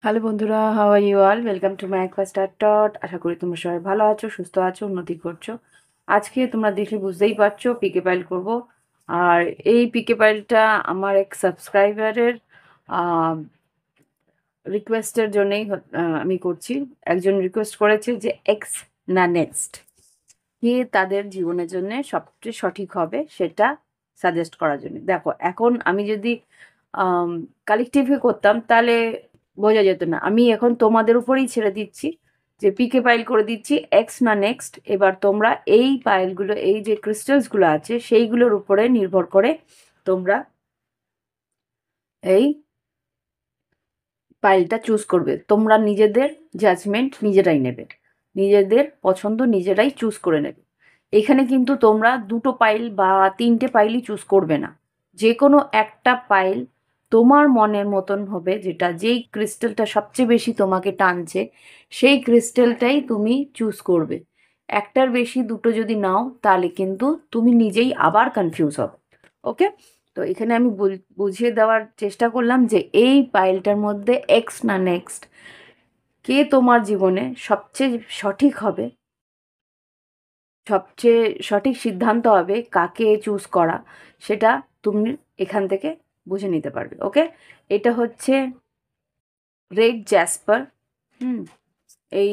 Hello বন্ধুরা, how are you all? Welcome to my first tot. আশা করি তোমরা সবাই ভালো আছো, সুস্থ আছো, উন্নতি করছো। আজকে তোমরা দেখলে বুঝতেই পারছো পিকে পাইল করব। আর এই পিকে পাইলটা আমার এক সাবস্ক্রাইবারের রিকোয়েস্টের জন্যই আমি করছি। একজন রিকোয়েস্ট করেছে যে এক্স না নেক্সট কে তাদের জীবনের জন্য সবচেয়ে সঠিক হবে সেটা সাজেস্ট করার জন্য। দেখো, এখন আমি যদি কালেকটিভে করতাম তাহলে বোঝা যেত না। আমি এখন তোমাদের উপরেই ছেড়ে দিচ্ছি যে পিকে পাইল করে দিচ্ছি এক্স না নেক্সট। এবার তোমরা এই পাইলগুলো, এই যে ক্রিস্টালসগুলো আছে সেইগুলোর উপরে নির্ভর করে তোমরা এই পাইলটা চুজ করবে। তোমরা নিজেদের জাজমেন্ট নিজেরাই নেবে, নিজেদের পছন্দ নিজেরাই চুজ করে নেবে। এখানে কিন্তু তোমরা দুটো পাইল বা তিনটে পাইলই চুজ করবে না। যে কোনো একটা পাইল তোমার মনের মতন হবে, যেটা যেই ক্রিস্টালটা সবচেয়ে বেশি তোমাকে টানছে সেই ক্রিস্টালটাই তুমি চুজ করবে। একটার বেশি দুটো যদি নাও তাহলে কিন্তু তুমি নিজেই আবার কনফিউজ হবে। ওকে, তো এখানে আমি বুঝিয়ে দেওয়ার চেষ্টা করলাম যে এই পাইলটার মধ্যে এক্স না নেক্সট কে তোমার জীবনে সবচেয়ে সঠিক হবে, সবচেয়ে সঠিক সিদ্ধান্ত হবে কাকে চুজ করা, সেটা তুমি এখান থেকে বুঝে নিতে পারবে। ওকে, এটা হচ্ছে রেড জ্যাসপার। হুম, এই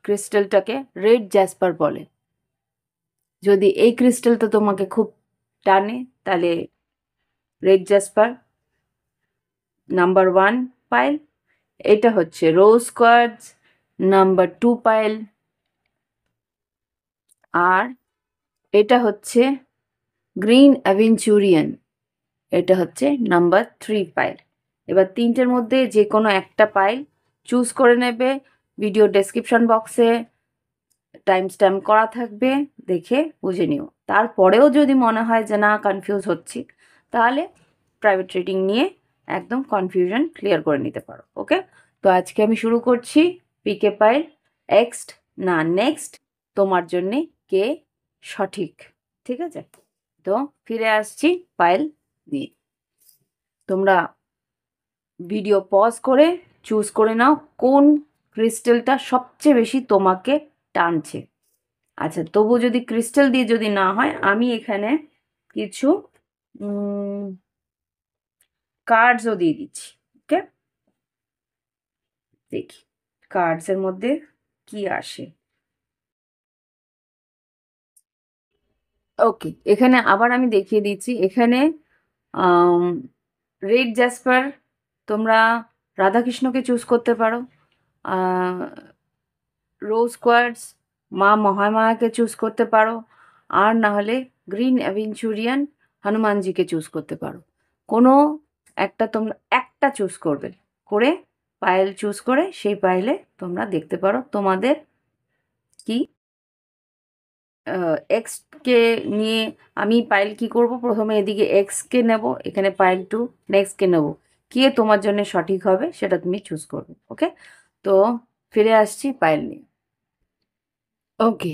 ক্রিস্টালটাকে রেড জ্যাসপার বলে। যদি এই ক্রিস্টালটা তোমাকে খুব টানে তাহলে রেড জ্যাসপার নাম্বার 1 পাইল। এটা হচ্ছে রোজ কোয়ার্টজ নাম্বার 2 পাইল। আর এটা হচ্ছে গ্রিন অ্যাভেঞ্চুরিয়ান, এটা হচ্ছে নাম্বার 3 পাইল। এবার তিনটের মধ্যে যে কোনো একটা পাইল চুজ করে নেবে। ভিডিও ডেসক্রিপশন বক্সে টাইম স্ট্যাম্প করা থাকবে, দেখে বুঝে নিও। তারপরেও যদি মনে হয় যে না কনফিউজ হচ্ছি, তাহলে প্রাইভেট রিডিং নিয়ে একদম কনফিউশন ক্লিয়ার করে নিতে পারো। ওকে, তো আজকে আমি শুরু করছি পিকে পাইল এক্সট না নেক্সট তোমার জন্যে কে সঠিক। ঠিক আছে, তো ফিরে আসছি পাইল নিয়ে। তোমরা ভিডিও পজ করে চুজ করে নাও কোন ক্রিস্টালটা সবচেয়ে বেশি তোমাকে টানছে। আচ্ছা, তবু যদি ক্রিস্টাল দিয়ে যদি না হয়, আমি এখানে কিছু কার্ডসও দিয়ে দিচ্ছি। ওকে, দেখি কার্ডসের মধ্যে কি আসে। ওকে, এখানে আবার আমি দেখিয়ে দিচ্ছি। এখানে রেড জ্যাসপার তোমরা রাধাকৃষ্ণকে চুজ করতে পারো। রোজ কোয়ার্টজ মা মহামায়াকে চুজ করতে পারো। আর না হলে গ্রিন অ্যাভেঞ্চুরিয়ান হনুমানজিকে চুজ করতে পারো। কোনো একটা তোমরা একটা চুজ করবে, করে পায়েল চুজ করে সেই পায়েলে তোমরা দেখতে পারো তোমাদের কি এক্সকে নিয়ে। আমি পাইল কি করব, প্রথমে এদিকে এক্সকে নেব, এখানে পাইল টু নেক্সটকে নেব। কে তোমার জন্য সঠিক হবে সেটা তুমি চুজ করবে। ওকে, তো ফিরে আসছি পাইল নিয়ে। ওকে,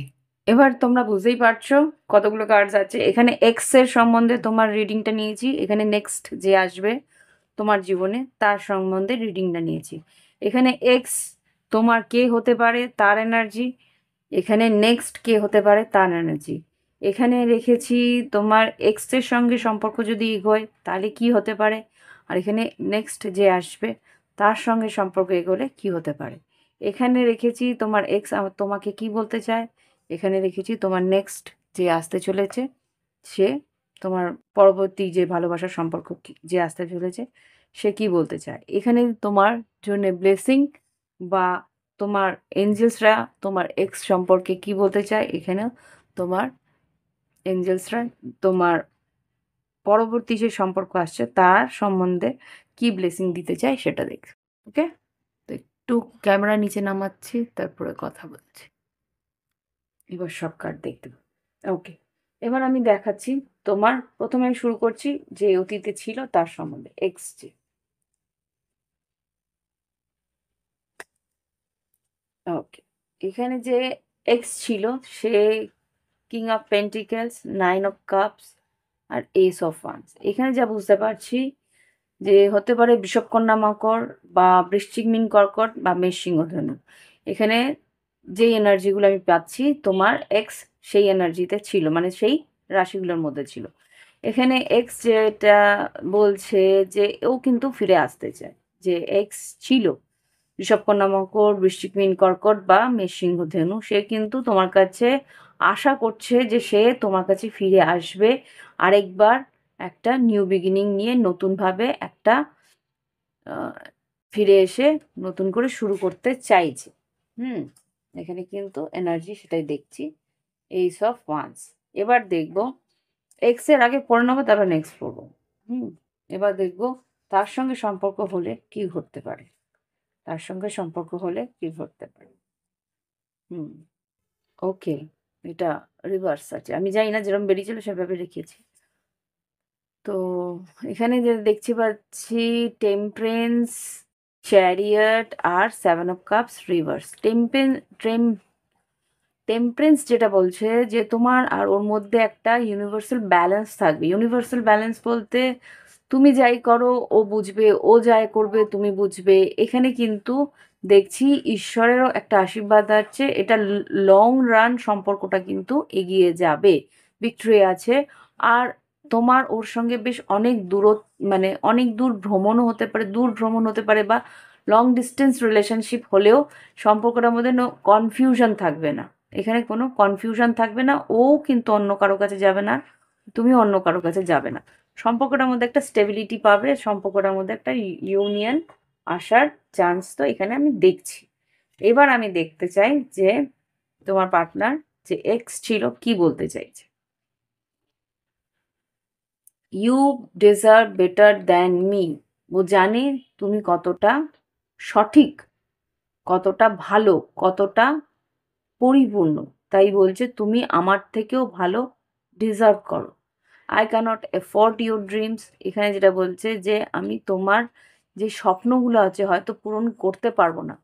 এবার তোমরা বুঝতেই পারছো কতগুলো কার্ডস আছে। এখানে এক্স এর সম্বন্ধে তোমার রিডিংটা নিয়েছি, এখানে নেক্সট যে আসবে তোমার জীবনে তার সম্বন্ধে রিডিংটা নিয়েছি। এখানে এক্স তোমার কে হতে পারে তার এনার্জি, এখানে নেক্সট কে হতে পারে তার এনার্জি। এখানে রেখেছি তোমার এক্স এর সঙ্গে সম্পর্ক যদি এগোয় তাহলে কি হতে পারে, আর এখানে নেক্সট যে আসবে তার সঙ্গে সম্পর্ক এগোলে কি হতে পারে। এখানে রেখেছি তোমার এক্স তোমাকে কি বলতে চায়, এখানে রেখেছি তোমার নেক্সট যে আসতে চলেছে সে তোমার পরবর্তী যে ভালোবাসার সম্পর্ক যে আসতে চলেছে সে কি বলতে চায়। এখানে তোমার জন্য ব্লেসিং বা তোমার এঞ্জেলসরা তোমার এক্স সম্পর্কে কি বলতে চায়, এখানেও তোমার এঞ্জেলসরা তোমার পরবর্তী যে সম্পর্ক আসছে তার সম্বন্ধে কি ব্লেসিং দিতে চায় সেটা দেখ। ওকে, তো একটু ক্যামেরা নিচে নামাচ্ছি, তারপরে কথা বলছি। এবার সব কার্ড দেখতে পাবো। ওকে, এবার আমি দেখাচ্ছি তোমার। প্রথমে আমি শুরু করছি যে অতীতে ছিল তার সম্বন্ধে, এক্স যে। ওকে, এখানে যে এক্স ছিল সে king of pentacles, 9 of cups আর এস অফ ওয়ান্স। এখানে যা বুঝতে পারছি যে হতে পারে বৃষভকন্যা মকর বা বৃশ্চিক মীন কর্কট বা মেষ সিংহ ধনু। এখানে যেই এনার্জিগুলো আমি পাচ্ছি তোমার এক্স সেই এনার্জিতে ছিল, মানে সেই রাশিগুলোর মধ্যে ছিল। এখানে এক্স যেটা বলছে যে ও কিন্তু ফিরে আসতে চায়, যে এক্স ছিল ঋষভকন্যা মকর বৃশ্চিক মীন কর্কট বা মেষ সিংহ ধনু, সে কিন্তু তোমার কাছে আশা করছে যে সে তোমার কাছে ফিরে আসবে আরেকবার একটা নিউ বিগিনিং নিয়ে, নতুনভাবে একটা ফিরে এসে নতুন করে শুরু করতে চাইছে। হুম, এখানে কিন্তু এনার্জি সেটাই দেখছি, এইস অফ ওয়ান্স। এবার দেখবো এক্স এর আগে পড়ে নেবো, তারপর নেক্সট পড়বো। এবার দেখবো তার সঙ্গে সম্পর্ক হলে কি ঘটতে পারে, তার সঙ্গে সম্পর্ক হলে কি ঘটতে পারে। হুম, ওকে, এটা রিভার্স আছে, আমি জানি না, যেরকম বেরিয়েছিল সেভাবে রেখেছি। তো এখানে যে দেখছি পাচ্ছি টেম্পারেন্স, চ্যারিয়ট আর 7 অফ কাপস রিভার্স। টেম্পারেন্স যেটা বলছে যে তোমার আর ওর মধ্যে একটা ইউনিভার্সাল ব্যালেন্স থাকবে। ইউনিভার্সাল ব্যালেন্স বলতে তুমি যাই করো ও বুঝবে, ও যাই করবে তুমি বুঝবে। এখানে কিন্তু দেখছি ঈশ্বরেরও একটা আশীর্বাদ আছে, এটা লং রান সম্পর্কটা কিন্তু এগিয়ে যাবে, ভিক্টরি আছে। আর তোমার ওর সঙ্গে বেশ অনেক মানে অনেক দূর ভ্রমণও হতে পারে, দূর ভ্রমণ হতে পারে, বা লং ডিস্টেন্স রিলেশনশিপ হলেও সম্পর্কটার মধ্যে কনফিউশন থাকবে না। এখানে কোনো কনফিউশন থাকবে না, ও কিন্তু অন্য কারো কাছে যাবে না, তুমি অন্য কারো কাছে যাবে না। সম্পর্কটার মধ্যে একটা স্টেবিলিটি পাবে, সম্পর্কটার মধ্যে একটা ইউনিয়ন আসার চান্স তো এখানে আমি দেখছি। এবার আমি দেখতে চাই যে তোমার পার্টনার যে এক্স ছিল কি বলতে চাইছে। You deserve better than me. ও জানে তুমি কতটা সঠিক, কতটা ভালো, কতটা পরিপূর্ণ, তাই বলছে তুমি আমার থেকেও ভালো ডিজার্ভ করো। I cannot afford your dreams. এখানে যেটা বলছে যে আমি তোমার যে স্বপ্নগুলো আছে হয়তো পূরণ করতে পারবো না।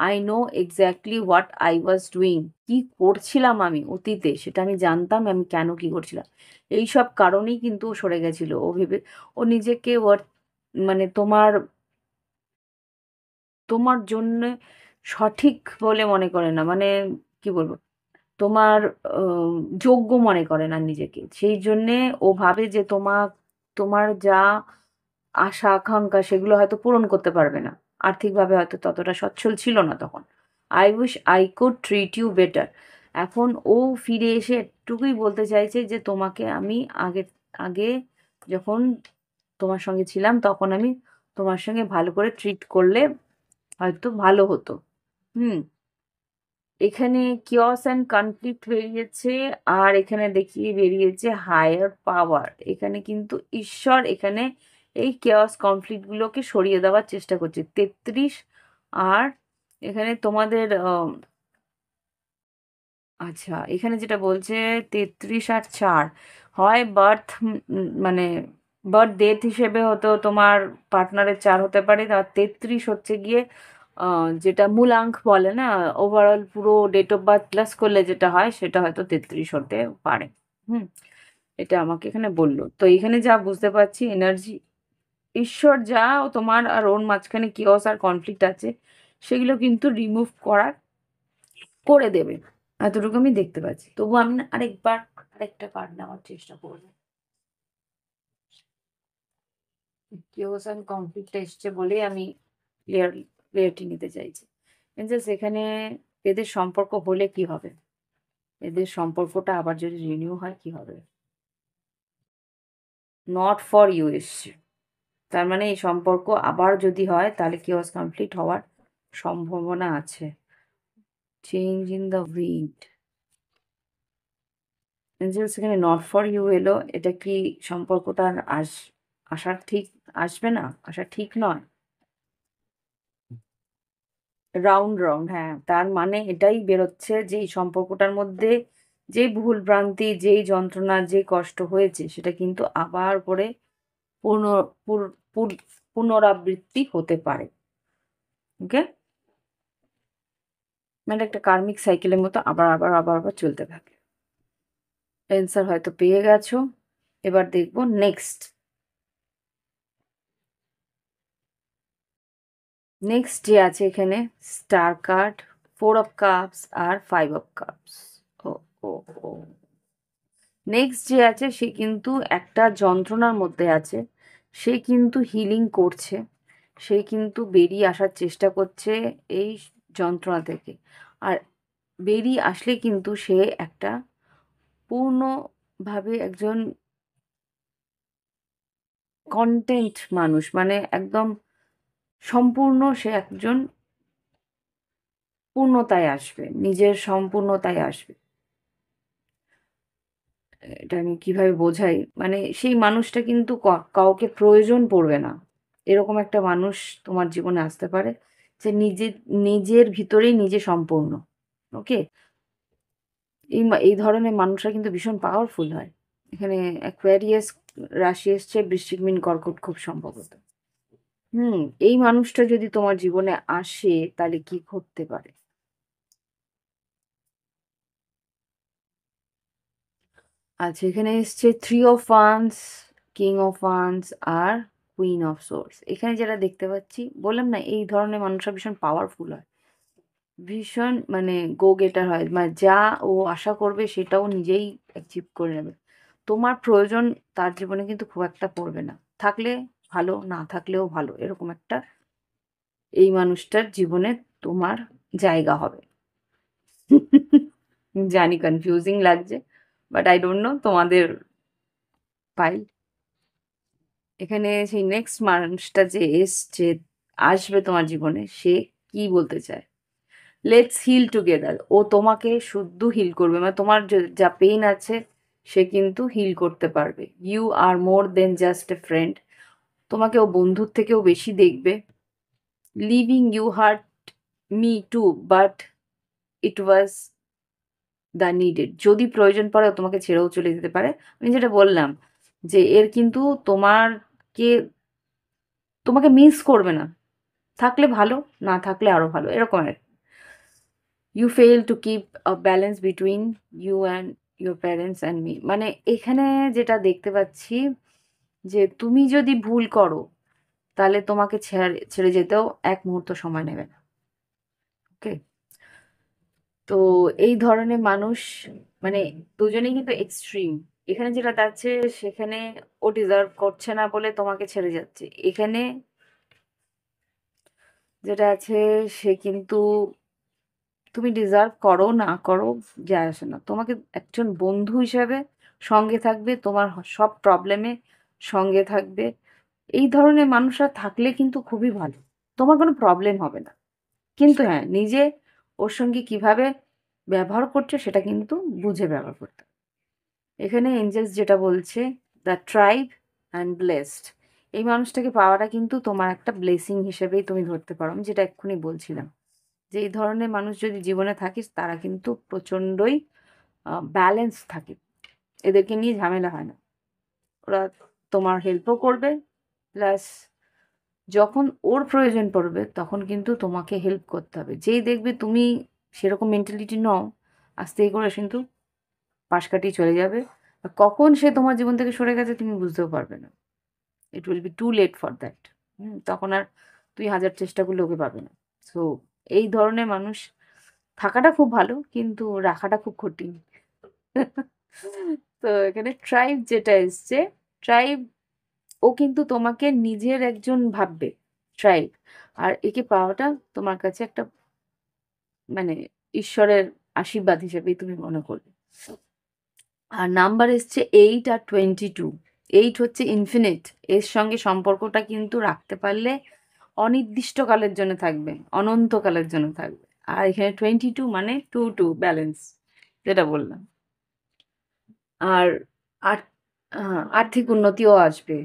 I know exactly what I was doing. কি করছিলাম আমি অতীতে সেটা আমি জানতাম, আমি কেন কি করছিলাম। এই সব কারণেই কিন্তু ও সরে গেছিল। ও ভেবে ও নিজেকে মানে তোমার তোমার জন্য সঠিক বলে মনে করে না, মানে কি বলবো, তোমার আহ, যোগ্য মনে করে না নিজেকে। সেই জন্যে ও ভাবে যে তোমার যা আশা আকাঙ্ক্ষা সেগুলো হয়তো পূরণ করতে পারবে না। আর্থিকভাবে হয়তো ততটা সচ্ছল ছিল না তখন। I wish I could treat you better. এখন ও ফিরে এসে এটুকুই বলতে চাইছে যে তোমাকে আমি আগে আগে যখন তোমার সঙ্গে ছিলাম তখন আমি তোমার সঙ্গে ভালো করে ট্রিট করলে হয়তো ভালো হতো। হুম, এখানে কিয়স অ্যান্ড কনফ্লিক্ট বেরিয়েছে, আর এখানে দেখিয়ে বেরিয়েছে হায়ার পাওয়ার। এখানে কিন্তু ঈশ্বর এখানে এই কেয়স কনফ্লিক্টগুলোকে সরিয়ে দেওয়ার চেষ্টা করছে। 33 আর এখানে তোমাদের আচ্ছা, এখানে যেটা বলছে 33 আর 4 হয় বার্থ, মানে বার্থ ডেট হিসেবে হতো তোমার পার্টনারের 4 হতে পারে, আর 33 হচ্ছে গিয়ে যেটা মূলাঙ্ক বলে না, ওভারঅল পুরো ডেট অফ বার্থ প্লাস করলে যেটা হয় সেটা হয়তো 33 হতে পারে। হুম, এটা আমাকে এখানে বললো। তো এখানে যা বুঝতে পারছি এনার্জি, ঈশ্বর যা ও তোমার আর ওর মাঝখানে কিওস আর কনফ্লিক্ট আছে সেগুলো কিন্তু রিমুভ করে দেবে, এতটুকু আমি দেখতে পাচ্ছি। তবু আমি না আরেকটা কার্ড নেওয়ার চেষ্টা করবো। কিওস অ্যান্ড কনফ্লিক্ট এসছে বলেই আমি ক্লিয়ারিটি নিতে চাইছি। জাস্ট এখানে এদের সম্পর্ক হলে কি হবে, এদের সম্পর্কটা আবার যদি রিনিউ হয় কি হবে। নট ফর ইউ এসছে, তার মানে এই সম্পর্ক আবার যদি হয় তাহলে কিওস কনফ্লিক্ট হওয়ার সম্ভাবনা আছে। Change in the wind, angels এখানে নট ফর ইউ এলো, এটা কি সম্পর্কটা আর আসার ঠিক আসবে না, আসা ঠিক নয়। রাউন্ড রাউন্ড, হ্যাঁ, তার মানে এটাই বেরোচ্ছে যে এই সম্পর্কটার মধ্যে যে ভুল ভ্রান্তি, যেই যন্ত্রণা, যে কষ্ট হয়েছে সেটা কিন্তু আবার করে পুনরাবৃত্তি হতে পারে। ওকে, মানে একটা কার্মিক সাইকেলের মতো আবার আবার আবার আবার চলতে থাকে। অ্যান্সার হয়তো পেয়ে গেছো। এবার দেখবো নেক্সট। নেক্সট যে আছে এখানে স্টার কার্ড, 4 অফ কাপস আর 5 অফ কাপস। ও ও ও নেক্সট যে আছে সে কিন্তু একটা যন্ত্রণার মধ্যে আছে, সে কিন্তু হিলিং করছে, সে কিন্তু বেরিয়ে আসার চেষ্টা করছে এই যন্ত্রণা থেকে। আর বেরিয়ে আসলে কিন্তু সে একটা পূর্ণভাবে একজন কন্টেন্ট মানুষ, মানে একদম সম্পূর্ণ সে একজন পূর্ণতায় আসবে, নিজের সম্পূর্ণতায় আসবে। এটা আমি কিভাবে বোঝাই, মানে সেই মানুষটা কিন্তু কাউকে প্রয়োজন পড়বে না, এরকম একটা মানুষ তোমার জীবনে আসতে পারে, যে নিজের ভিতরেই নিজে সম্পূর্ণ। ওকে, এই ধরনের মানুষরা কিন্তু ভীষণ পাওয়ারফুল হয়। এখানে অ্যাকুয়ারিয়াস রাশি এসছে, বৃশ্চিক, মীন, কর্কট খুব সম্ভবত। এই মানুষটা যদি তোমার জীবনে আসে তাহলে কি ঘটতে পারে? আচ্ছা, এখানে এসছে 3 of wands, king of wands আর কুইন অফ সোর্স। এখানে যেটা দেখতে পাচ্ছি, বললাম না এই ধরনের মানুষরা ভীষণ পাওয়ারফুল হয়, ভীষণ মানে গো গেটার হয়, মানে যা ও আশা করবে সেটাও নিজেই অ্যাচিভ করে নেবে। তোমার প্রয়োজন তার জীবনে কিন্তু খুব একটা পড়বে না, থাকলে ভালো, না থাকলেও ভালো, এরকম একটা এই মানুষটার জীবনে তোমার জায়গা হবে। জানি কনফিউজিং লাগছে, বাট আই ডোন্ট নো তোমাদের পাইল। এখানে সেই নেক্সট মানুষটা যে এসছে, আসবে তোমার জীবনে, সে কি বলতে চায়? Let's hill together. ও তোমাকে শুদ্ধ হিল করবে, মানে তোমার যা পেইন আছে সে কিন্তু হিল করতে পারবে। You are more than just a friend. তোমাকে ও বন্ধুর থেকেও বেশি দেখবে। Leaving you hurt me too, but it was the needed. যদি প্রয়োজন পড়ে ও তোমাকে ছেড়েও চলে যেতে পারে। আমি যেটা বললাম যে এর কিন্তু তোমারকে তোমাকে মিস করবে না, থাকলে ভালো, না থাকলে আরো ভালো, এরকম আর। You fail to keep a balance between you and your parents and me. মানে এখানে যেটা দেখতে পাচ্ছি, যে তুমি যদি ভুল করো তাহলে তোমাকে ছেড়ে ছেড়ে যেতেও এক মুহূর্ত সময় নেবে না। ওকে, তো এই ধরনের মানুষ, মানে দুজনেই কিন্তু এক্সট্রিম। এখানে যেটা যাচ্ছে সেখানে ও ডিজার্ভ করছে না বলে তোমাকে ছেড়ে যাচ্ছে, এখানে যেটা আছে সে কিন্তু তুমি ডিজার্ভ করো না করো যায় আসে না, তোমাকে একজন বন্ধু হিসাবে সঙ্গে থাকবে, তোমার সব প্রবলেমে সঙ্গে থাকবে। এই ধরনের মানুষরা থাকলে কিন্তু খুবই ভালো, তোমার কোনো প্রবলেম হবে না। কিন্তু হ্যাঁ, নিজে ওর সঙ্গে কিভাবে ব্যবহার করছো সেটা কিন্তু বুঝে ব্যবহার করতে হবে। এখানে এঞ্জেলস যেটা বলছে, দ্য ট্রাইব অ্যান্ড ব্লেসড। এই মানুষটাকে পাওয়াটা কিন্তু তোমার একটা ব্লেসিং হিসেবেই তুমি ধরতে পারো। আমি যেটা এক্ষুনি বলছিলাম, যে এই ধরনের মানুষ যদি জীবনে থাকিস তারা কিন্তু প্রচণ্ডই ব্যালেন্স থাকে, এদেরকে নিয়ে ঝামেলা হয় না, ওরা তোমার হেল্পও করবে, প্লাস যখন ওর প্রয়োজন পড়বে তখন কিন্তু তোমাকে হেল্প করতে হবে। যেই দেখবে তুমি সেরকম মেন্টালিটি নও, আস্তেই করে কিন্তু পাশ কাটিয়ে চলে যাবে। আর কখন সে তোমার জীবন থেকে সরে গেছে তুমি বুঝতেও পারবে না। It will be too late for that. তখন আর তুই হাজার চেষ্টা করলে ওকে পাবে না। সো এই ধরনের মানুষ থাকাটা খুব ভালো, কিন্তু রাখাটা খুব কঠিন। তো এখানে ট্রাইব যেটা এসছে, ট্রাইব ও কিন্তু তোমাকে নিজের একজন ভাববে, ট্রাইব। আর একে পাওয়াটা তোমার কাছে একটা মানে ঈশ্বরের আশীর্বাদ হিসেবেই তুমি মনে করবে। আর নাম্বার এসছে 8 আর 22। 8 হচ্ছে ইনফিনিট, এর সঙ্গে সম্পর্কটা কিন্তু রাখতে পারলে অনির্দিষ্টকালের জন্য থাকবে, অনন্তকালের জন্য থাকবে। আর এখানে 22 মানে টু টু ব্যালেন্স, যেটা বললাম। আর আর- আর্থিক উন্নতিও আসবে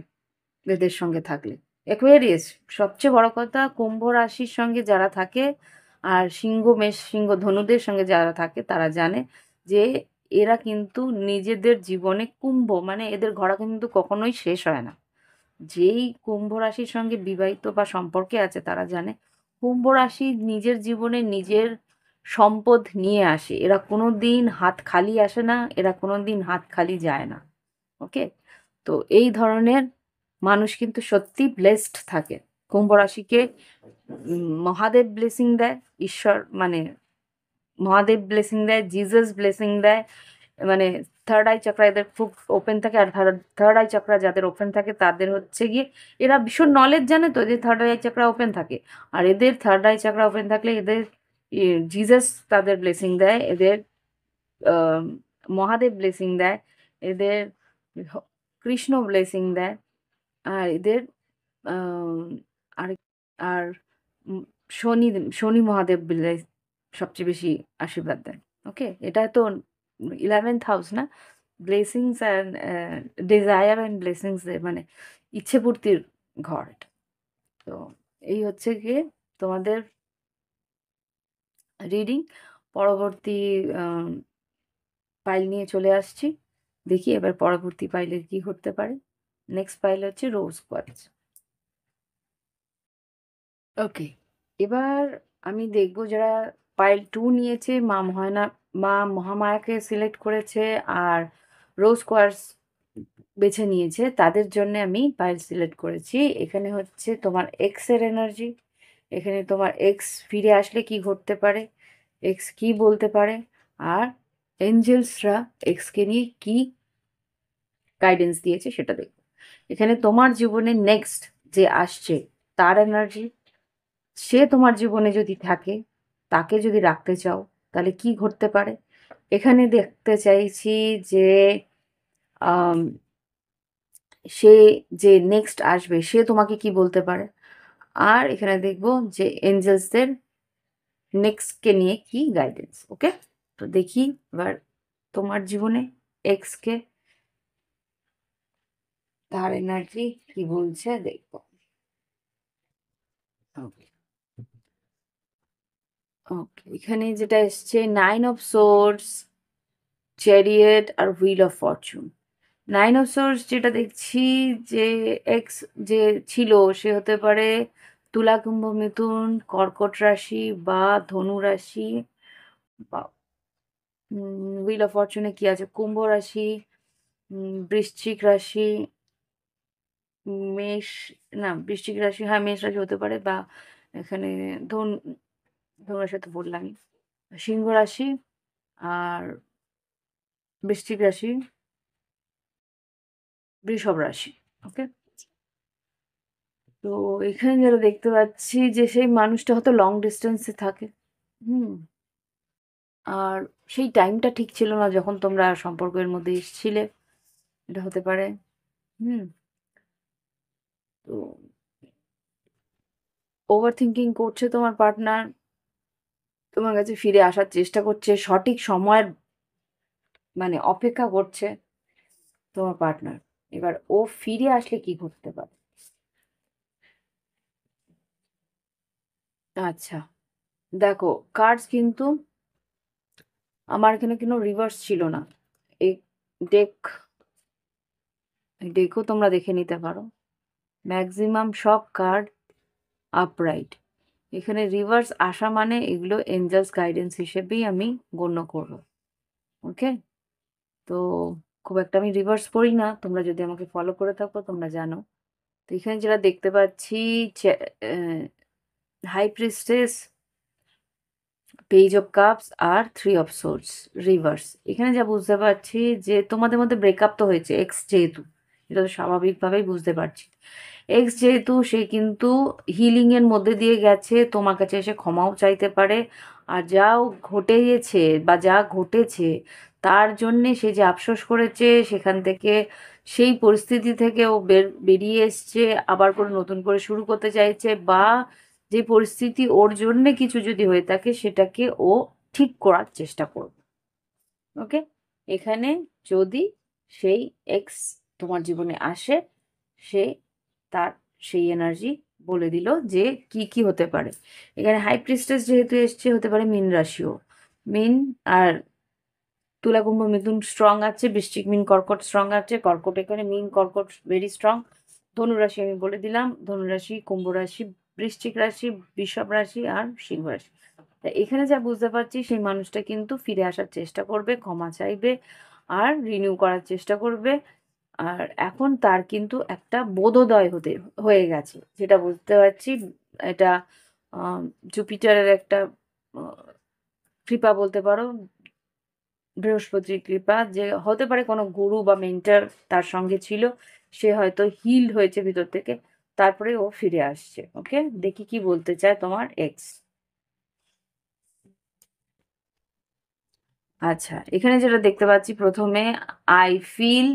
এদের সঙ্গে থাকলে। অ্যাকুয়ারিয়াস, সবচেয়ে বড় কথা, কুম্ভ রাশির সঙ্গে যারা থাকে আর সিংহ, মেষ, সিংহ, ধনুদের সঙ্গে যারা থাকে তারা জানে যে এরা কিন্তু নিজেদের জীবনে কুম্ভ, মানে এদের ঘোড়া কিন্তু কখনোই শেষ হয় না। যেই কুম্ভ রাশির সঙ্গে বিবাহিত বা সম্পর্কে আছে তারা জানে কুম্ভ রাশি নিজের জীবনে নিজের সম্পদ নিয়ে আসে, এরা কোনো দিন হাত খালি আসে না, এরা কোনো দিন হাত খালি যায় না। ওকে, তো এই ধরনের মানুষ কিন্তু সত্যি ব্লেসড থাকে। কুম্ভ রাশিকে মহাদেব ব্লেসিং দেয়, ঈশ্বর মানে মহাদেব ব্লেসিং দেয়, জিজাস ব্লেসিং দেয়, মানে থার্ড আই চক্রা এদের খুব ওপেন থাকে। আর থার্ড আই চক্রা যাদের ওপেন থাকে তাদের হচ্ছে গিয়ে এরা ভীষণ নলেজ জানে তো, যে থার্ড আই চক্রা ওপেন থাকে। আর এদের থার্ড আই চক্রা ওপেন থাকলে এদের জিজাস তাদের ব্লেসিং দেয়, এদের মহাদেব ব্লেসিং দেয়, এদের কৃষ্ণ ব্লেসিং দেয়, আর এদের আর আর শনি শনি মহাদেব সবচেয়ে বেশি আশীর্বাদ দেন। ওকে, এটা তো 11th হাউস না, blessings and desire and blessings, মানে ইচ্ছে পূর্তির ঘর এটা। তো এই হচ্ছে গিয়ে তোমাদের রিডিং। পরবর্তী পাইল নিয়ে চলে আসছি, দেখি এবার পরবর্তী পাইলের কি ঘটতে পারে। নেক্সট পাইল হচ্ছে রোজ কোয়ার্টজ। ওকে, এবার আমি দেখব যারা পাইল 2 নিয়েছে, মা মহামায়াকে সিলেক্ট করেছে আর রোজ কোয়ার্টজ বেছে নিয়েছে, তাদের জন্য আমি পাইল সিলেক্ট করেছি। এখানে হচ্ছে তোমার এক্সের এনার্জি, এখানে তোমার এক্স ফিরে আসলে কি ঘটতে পারে, এক্স কি বলতে পারে, আর এঞ্জেলসরা এক্সকে নিয়ে কি গাইডেন্স দিয়েছে সেটা দেখব। এখানে তোমার জীবনে নেক্সট যে আসছে তার এনার্জি, সে তোমার জীবনে যদি থাকে, তাকে যদি রাখতে চাও তাহলে কি ঘটতে পারে। এখানে দেখতে চাইছি যে আম, সে যে নেক্সট আসবে সে তোমাকে কি বলতে পারে। আর এখানে দেখব যে এঞ্জেলসদের নেক্সটকে নিয়ে কি গাইডেন্স। ওকে, তো দেখি এবার তোমার জীবনে এক্সকে তার এনার্জি কি বলছে দেখবো। ওকে, ওকে, এখানে যেটা এসছে 9 অফ সোর্ডস, চ্যারিয়েট আর wheel of fortune. 9 of swords যেটা দেখছি যে এক্স যে ছিল সে হতে পারে তুলা, কুম্ভ, মিথুন, কর্কট রাশি বা ধনু রাশি, বা হুইল অফ ফরচুনে কি আছে, কুম্ভ রাশি, বৃশ্চিক রাশি, মেষ, না বৃশ্চিক রাশি, হ্যাঁ মেষ রাশি হতে পারে, বা এখানে ধনু রাশি তো বললামই, সিংহ রাশি আর বৃশ্চিক রাশি, বৃষভ রাশি। ওকে, তো এখানে যেটা দেখতে পাচ্ছি যে সেই মানুষটা হয়তো লং ডিস্টেন্সে থাকে। হুম, আর সেই টাইমটা ঠিক ছিল না যখন তোমরা সম্পর্কের মধ্যে এসেছিলে, এটা হতে পারে। হুম, তো ওভার থিঙ্কিং করছে তোমার পার্টনার, তোমার কাছে ফিরে আসার চেষ্টা করছে, সঠিক সময়ের মানে অপেক্ষা করছে তোমার পার্টনার। এবার ও ফিরে আসলে কি ঘটতে পারে। আচ্ছা, দেখো কার্ডস কিন্তু আমার এখানে কোনো রিভার্স ছিল না। এই ডেক ডেকও তোমরা দেখে নিতে পারো, ম্যাক্সিমাম সব কার্ড আপরাইট। এখানে রিভার্স আসা মানে এগুলো এঞ্জেলস গাইডেন্স হিসেবেই আমি গণ্য করব। ওকে, তো খুব একটা আমি রিভার্স পড়ি না, তোমরা যদি আমাকে ফলো করে থাকো তোমরা জানো। তো এখানে যেটা দেখতে পাচ্ছি high priestess, page of cups আর 3 অফ সোর্স রিভার্স। এখানে যা বুঝতে পারছি যে তোমাদের মধ্যে ব্রেকআপ তো হয়েছে, এক্স যেহেতু, এটা তো স্বাভাবিকভাবেই বুঝতে পারছি। এক্স যেহেতু সে কিন্তু হিলিংয়ের মধ্যে দিয়ে গেছে, তোমার কাছে এসে ক্ষমাও চাইতে পারে। আর যাও ঘটে গেছে বা যা ঘটেছে তার জন্যে সে যে আফসোস করেছে, সেখান থেকে সেই পরিস্থিতি থেকে ও বেরিয়ে এসছে, আবার করে নতুন করে শুরু করতে চাইছে, বা যে পরিস্থিতি ওর জন্যে কিছু যদি হয়ে থাকে সেটাকে ও ঠিক করার চেষ্টা করবে। ওকে, এখানে যদি সেই এক্স তোমার জীবনে আসে, সে তার সেই এনার্জি বলে দিল যে কি কি হতে পারে। এখানে হাই প্রিস্টেস যেহেতু এসছে, হতে পারে মীন রাশিও, মীন আর তুলা, কুম্ভ, মিথুন স্ট্রং আছে, বৃশ্চিক, মীন, কর্কট স্ট্রং আছে, কর্কট এখানে মীন কর্কট ভেরি স্ট্রং। ধনুরাশি আমি বলে দিলাম, ধনুরাশি, কুম্ভ রাশি, বৃশ্চিক রাশি, বৃষভ রাশি আর সিংহ রাশি। তা এখানে যা বুঝতে পারছি সেই মানুষটা কিন্তু ফিরে আসার চেষ্টা করবে, ক্ষমা চাইবে আর রিনিউ করার চেষ্টা করবে। আর এখন তার কিন্তু একটা বোধোদয় হয়ে গেছে, যেটা বুঝতে পারছি। এটা আহ, জুপিটারের একটা আহ, কৃপা বলতে পারো, বৃহস্পতির কৃপা, যে হতে পারে কোনো গুরু বা মেন্টর তার সঙ্গে ছিল, সে হয়তো হিল হয়েছে ভিতর থেকে, তারপরে ও ফিরে আসছে। ওকে, দেখি কি বলতে চায় তোমার এক্স। আচ্ছা, এখানে যেটা দেখতে পাচ্ছি প্রথমে, I feel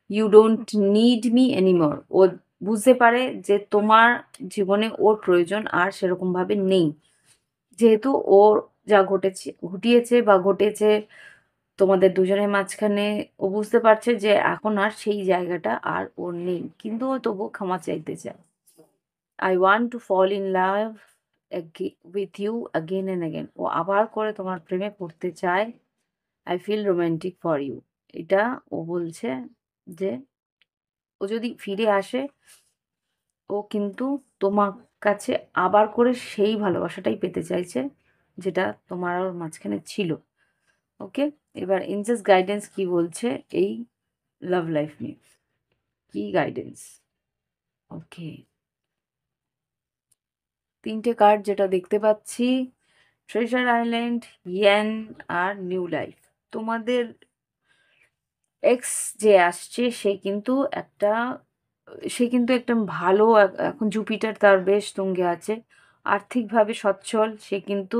you don't need me anymore. ও বুঝতে পারে যে তোমার জীবনে ওর প্রয়োজন আর সেরকম ভাবে নেই, যেহেতু ওর যা ঘটিয়েছে বা ঘটেছে তোমাদের দুজনের মাঝখানে। ও বুঝতে পারছে যে এখন আর সেই জায়গাটা আর ওর নেই, কিন্তু ও তবুও ক্ষমা চাইতে চায়। I want to fall in love with you again and again. ও আবার করে তোমার প্রেমে পড়তে চায়। I feel romantic for you. এটা ও বলছে যে ও যদি ফিরে আসে, ও কিন্তু তোমার কাছে আবার করে সেই ভালোবাসাটাই পেতে চাইছে, যেটা তোমার আর ওর মাঝখানে ছিল। ওকে, এবার এঞ্জেলস গাইডেন্স কি বলছে এই লাভ লাইফ নিয়ে, কি গাইডেন্স? ওকে, তিনটে কার্ড যেটা দেখতে পাচ্ছি, ট্রেজার আইল্যান্ড, ইয়ান আর নিউ লাইফ। তোমাদের এক্স যে আসছে, সে কিন্তু একটা ভালো, এখন জুপিটার তার বেশ তুঙ্গে আছে, আর্থিকভাবে সচ্ছল, সে কিন্তু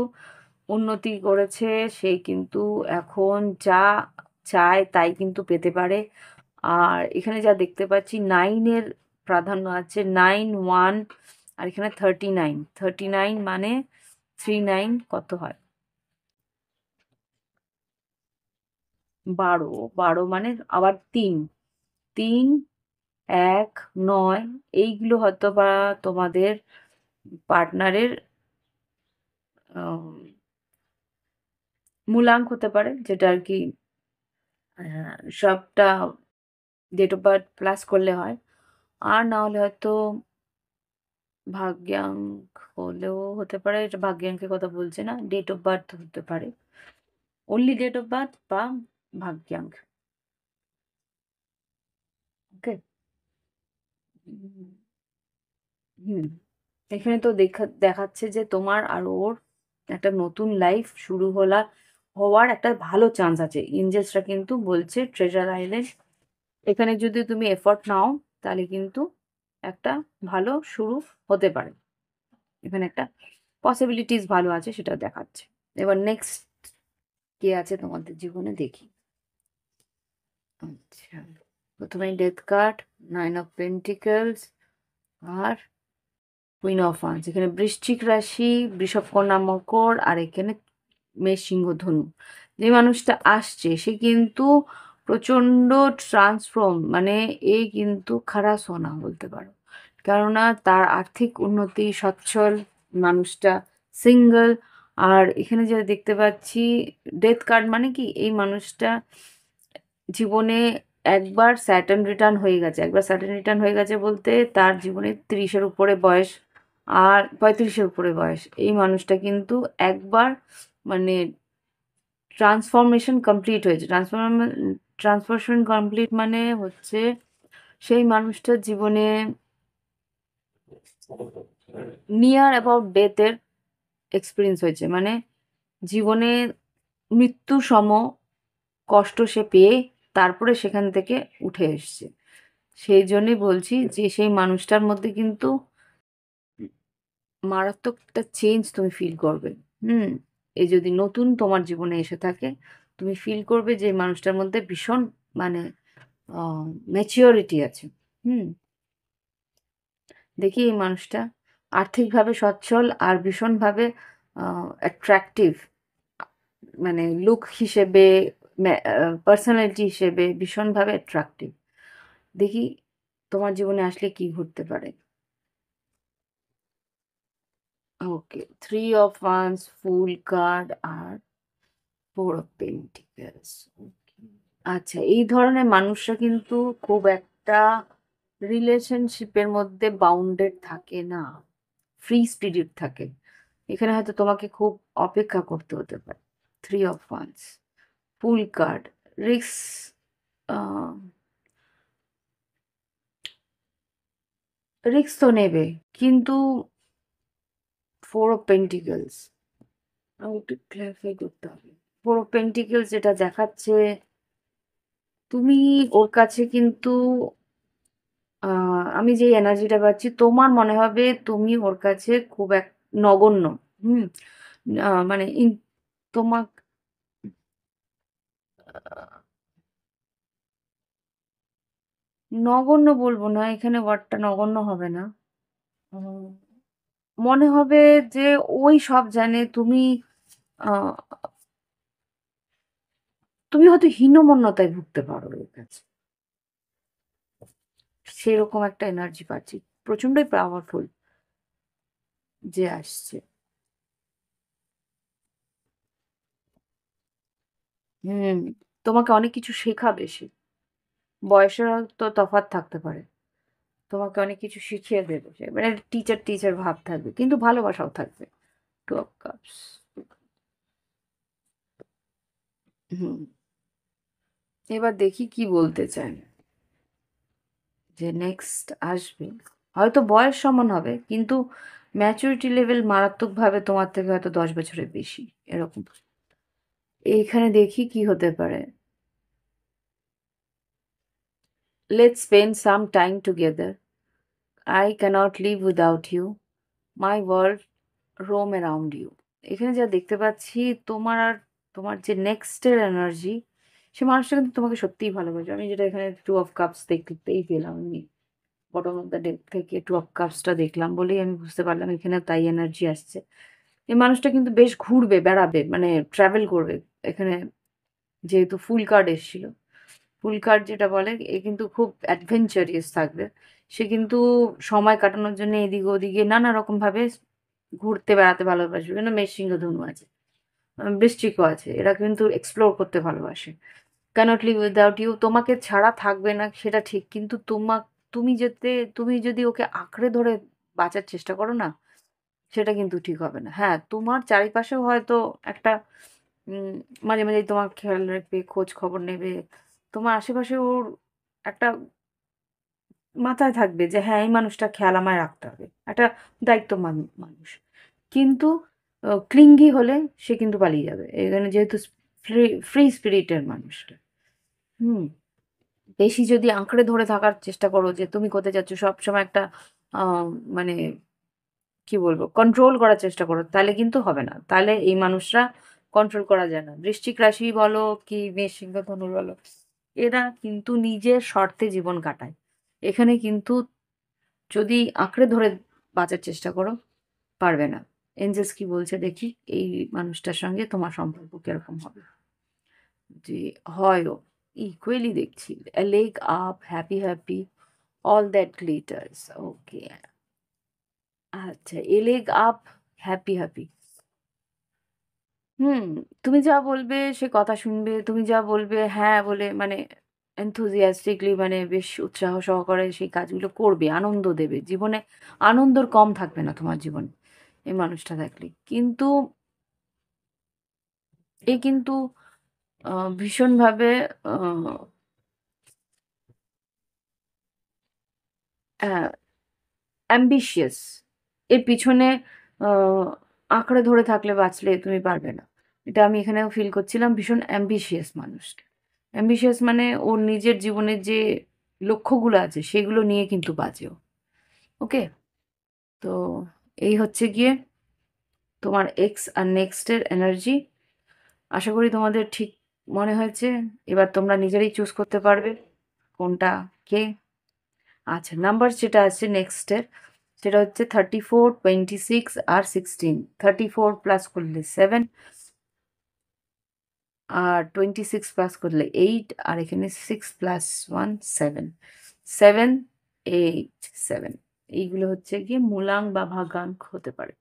উন্নতি করেছে, সে কিন্তু এখন যা চায় তাই কিন্তু পেতে পারে। আর এখানে যা দেখতে পাচ্ছি, নাইনের প্রাধান্য আছে, 9 1, আর এখানে 39, 39 মানে 39 কত হয়? 12, 12 মানে আবার 3, 3 1 9, এইগুলো হয়তো বা তোমাদের পার্টনারের মূলাঙ্ক হতে পারে, যেটা আর কি সবটা ডেট অফ বার্থ প্লাস করলে হয়। আর না হলে হয়তো ভাগ্যাঙ্ক হলেও হতে পারে, এটা ভাগ্যাঙ্কের কথা বলছে না, ডেট অফ বার্থ হতে পারে, অনলি ডেট অফ বার্থ বা ভাগ্যাঙ্ক। ওকে, হুম, এখানে তো দেখাচ্ছে যে তোমার আর ওর একটা নতুন লাইফ শুরু হওয়ার একটা ভালো চান্স আছে। এঞ্জেলসরা কিন্তু বলছে ট্রেজার আইল্যান্ড, এখানে যদি তুমি এফর্ট নাও তাহলে কিন্তু একটা ভালো শুরু হতে পারে। এখানে একটা পসিবিলিটিস ভালো আছে, সেটা দেখাচ্ছে। এবার নেক্সট কে আছে তোমাদের জীবনে দেখি। আচ্ছা, প্রথমে ডেথ কার্ড, 9 অফ পেন্টিকলস আর কুইন অফ ওয়ান্স। এখানে বৃশ্চিক রাশি, বৃষভ, কন্যা, মকর, আর এখানে মেষ, সিংহ, ধনু। যে মানুষটা আসছে সে কিন্তু প্রচণ্ড ট্রান্সফর্ম, মানে এই কিন্তু খারাপ সোনা বলতে পারো, কেননা তার আর্থিক উন্নতি, সচ্ছল মানুষটা, সিঙ্গেল। আর এখানে যেটা দেখতে পাচ্ছি, ডেথ কার্ড মানে কি, এই মানুষটা জীবনে একবার স্যাটার্ন রিটার্ন হয়ে গেছে বলতে তার জীবনে 30-এর উপরে বয়স আর 35-এর উপরে বয়স। এই মানুষটা কিন্তু একবার মানে ট্রান্সফরমেশন কমপ্লিট মানে হচ্ছে সেই মানুষটার জীবনে নিয়ার অ্যাবাউট ডেথের এক্সপিরিয়েন্স হয়েছে, মানে জীবনে মৃত্যু সম কষ্ট সে পেয়ে তারপরে সেখান থেকে উঠে এসছে। সেই জন্যই বলছি যে সেই মানুষটার মধ্যে কিন্তু মারাত্মক একটা চেঞ্জ তুমি ফিল করবে। হুম, এই যদি নতুন তোমার জীবনে এসে থাকে, তুমি ফিল করবে যে এই মানুষটার মধ্যে ভীষণ মানে ম্যাচিওরিটি আছে। হুম, দেখি এই মানুষটা আর্থিকভাবে সচ্ছল আর ভীষণভাবে অ্যাট্রাকটিভ, মানে লুক হিসেবে, পার্সোনালিটি হিসেবে ভীষণভাবে অ্যাট্রাকটিভ। দেখি তোমার জীবনে আসলে কি ঘটতে পারে। Okay, 3 of wands, fool card আর 4 অফ পেন্টিকলস। আচ্ছা, এই ধরনের মানুষরা কিন্তু খুব একটা রিলেশনশিপের মধ্যে বাউন্ডেড থাকে না, ফ্রি স্পিরিট থাকে। এখানে হয়তো তোমাকে খুব অপেক্ষা করতে হতে পারে। 3 of wands, fool card, risk, risk তো নেবে, কিন্তু 4 অফ পেন্টিকেলস আমাকে একটু ক্লারিফাই করতে হবে। 4 অফ পেন্টিকেলস যেটা দেখাচ্ছে, তুমি ওর কাছে কিন্তু আমি যে এনার্জিটা পাচ্ছি, তোমার মনে হবে তুমি ওর কাছে খুব এক নগণ্য। হুম। মানে তোমার নগণ্য বলবো না, এখানে ওয়ার্ডটা নগণ্য হবে না। উম, মনে হবে যে ওই সব জানে, তুমি আহ, তুমি হয়তো হীনমন্যতায় ভুগতে পারো ওর কাছে, সেরকম একটা এনার্জি পাচ্ছি, প্রচন্ডই পাওয়ারফুল যে আসছে। হুম। তোমাকে অনেক কিছু শেখাবে সে, বয়সের তো তফাৎ থাকতে পারে, তোমাকে অনেক কিছু শিখিয়ে দেবে সে, মানে টিচার টিচার ভাব থাকবে, কিন্তু ভালোবাসাও থাকবে। 2 অফ কাপস। হুম। এবার দেখি কি বলতে চায়, যে নেক্সট আসবে, হয়তো বয়স সমান হবে, কিন্তু ম্যাচুরিটি লেভেল মারাত্মকভাবে তোমার থেকে হয়তো 10 বছরের বেশি, এরকম। এইখানে দেখি কি হতে পারে। Let's spend some time together, I cannot live without you, my world roam around you. এখানে যা দেখতে পাচ্ছি, তোমার আর তোমার যে নেক্সটের এনার্জি, সে মানুষটা কিন্তু তোমাকে সত্যিই ভালোবাসে। আমি যেটা এখানে 2 অফ কাপস দেখতেই পেলাম, আমি বটম অফ দ্য ডেক থেকে 2 অফ কাপসটা দেখলাম বলেই আমি বুঝতে পারলাম এখানে তাই এনার্জি আসছে। এই মানুষটা কিন্তু বেশ ঘুরবে, বেড়াবে, মানে ট্রাভেল করবে। এখানে যেহেতু ফুল কার্ড এসেছিল, ফুল কার্ড যেটা বলে, এ কিন্তু খুব অ্যাডভেঞ্চারিয়াস থাকবে। সে কিন্তু সময় কাটানোর জন্য এদিকে ওদিকে নানা রকম ভাবে ঘুরতে বেড়াতে ভালোবাসবে, কিন্তু মেষশিঙ্গ ধনু আছে, বৃশ্চিকও আছে, এরা কিন্তু এক্সপ্লোর করতে ভালোবাসে। ক্যানট লিভ উইদাউট ইউ, তোমাকে ছাড়া থাকবে না সেটা ঠিক, কিন্তু তুমি যদি ওকে আঁকড়ে ধরে বাঁচার চেষ্টা করো না, সেটা কিন্তু ঠিক হবে না। হ্যাঁ, তোমার চারিপাশেও হয়তো একটা উম মাঝে মাঝেই তোমার খেয়াল রাখবে, খোঁজ খবর নেবে, তোমার আশেপাশে ওর একটা মাথায় থাকবে যে হ্যাঁ, এই মানুষটা খেয়াল আমায় রাখতে হবে, একটা দায়িত্ববান মানুষ। কিন্তু ক্লিঙ্গি হলে সে কিন্তু পালিয়ে যাবে, এখানে যেহেতু ফ্রি ফ্রি স্পিরিটের মানুষটা। হুম। বেশি যদি আঁকড়ে ধরে থাকার চেষ্টা করো যে তুমি কোথায় যাচ্ছ, সবসময় একটা আহ, মানে কি বলবো, কন্ট্রোল করার চেষ্টা করো, তাহলে কিন্তু হবে না। তাহলে এই মানুষরা কন্ট্রোল করা যায় না। বৃশ্চিক রাশি বলো কি মেষ সিংহ ধনুর বলো, এরা কিন্তু নিজের শর্তে জীবন কাটায়। এখানে কিন্তু যদি আঁকড়ে ধরে বাঁচার চেষ্টা করো, পারবে না। এঞ্জেলস কি বলছে দেখি, এই মানুষটার সঙ্গে তোমার সম্পর্ক কিরকম হবে। যে হয়ও ইকুয়ালি দেখছি, leg up, happy happy, all that glitters. Okay. আচ্ছা, a leg up, happy happy. Hmm. তুমি যা বলবে সে কথা শুনবে, তুমি যা বলবে হ্যাঁ বলে, মানে এনথুজিয়াস্টিকলি, মানে বেশ উৎসাহ সহকারে সেই কাজগুলো করবে, আনন্দ দেবে জীবনে। আনন্দর কম থাকবে না তোমার জীবনে এই মানুষটা থাকলে। কিন্তু এ কিন্তু ভীষণভাবে অ্যাম্বিশিয়াস। এর পিছনে আহ, আঁকড়ে ধরে থাকলে বাঁচলে তুমি পারবে না। এটা আমি এখানেও ফিল করছিলাম, ভীষণ অ্যাম্বিশিয়াস মানুষটা। অ্যাম্বিশিয়াস মানে ওর নিজের জীবনের যে লক্ষ্যগুলো আছে সেগুলো নিয়ে কিন্তু বাঁচেও। ওকে। তো এই হচ্ছে গিয়ে তোমার এক্স আর নেক্সটের এনার্জি। আশা করি তোমাদের ঠিক মনে হয়েছে। এবার তোমরা নিজেরাই চুজ করতে পারবে কোনটা কে। আচ্ছা, নাম্বার যেটা আছে নেক্সটের, সেটা হচ্ছে 34, 26 আর 16। 34 প্লাস করলে 7, আর 26 প্লাস করলে 8, আর এখানে 6 + 1 7। 7, 8, 7, এইগুলো হচ্ছে গিয়ে মূলাং বা ভাগাঙ্ক হতে পারে,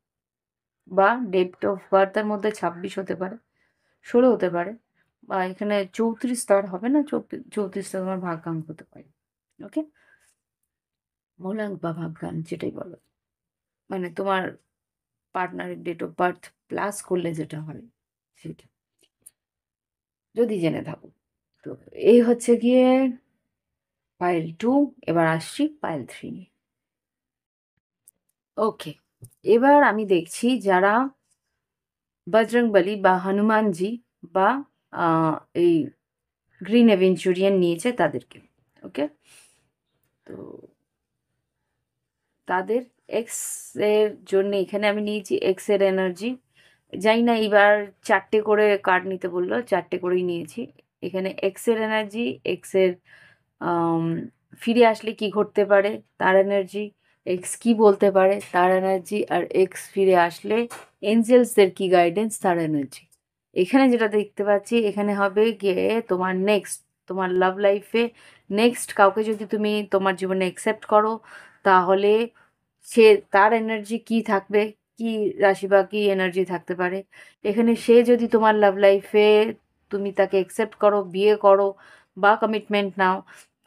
বা ডেট অফ বার্থের মধ্যে 26 হতে পারে, 16 হতে পারে, বা এখানে 34 তার হবে না, 34 তোমার ভাগাঙ্ক হতে পারে। ওকে। মূলাঙ্ক বা ভাগাঙ্ক যেটাই বলো, মানে তোমার পার্টনারের ডেট অফ বার্থ প্লাস করলে যেটা হয় সেটা, যদি জেনে থাকো। তো এই হচ্ছে গিয়ে পাইল 2। এবার আসছি পাইল 3 নিয়ে। ওকে, এবার আমি দেখছি যারা বজরংবলী বা হনুমানজি বা এই গ্রিন অ্যাভেঞ্চুরিয়ান নিয়েছে তাদেরকে। ওকে, তো তাদের এক্স এর জন্য এখানে আমি নিয়েছি এক্স এর এনার্জি। জানি না এবার 4টে করে কার্ড নিতে বললো, 4টে করেই নিয়েছি। এখানে এক্স এর এনার্জি, এক্স এর আম, ফিরে আসলে কি ঘটতে পারে তার এনার্জি, এক্স কি বলতে পারে তার এনার্জি, আর এক্স ফিরে আসলে এঞ্জেলসদের কি গাইডেন্স তার এনার্জি। এখানে যেটা দেখতে পাচ্ছি এখানে হবে গিয়ে তোমার নেক্সট, তোমার লাভ লাইফে নেক্সট কাউকে যদি তুমি তোমার জীবনে অ্যাকসেপ্ট করো, তাহলে সে তার এনার্জি কি থাকবে, কি রাশি বা কি এনার্জি থাকতে পারে। এখানে সে যদি তোমার লাভ লাইফে তুমি তাকে অ্যাকসেপ্ট করো, বিয়ে করো বা কমিটমেন্ট নাও,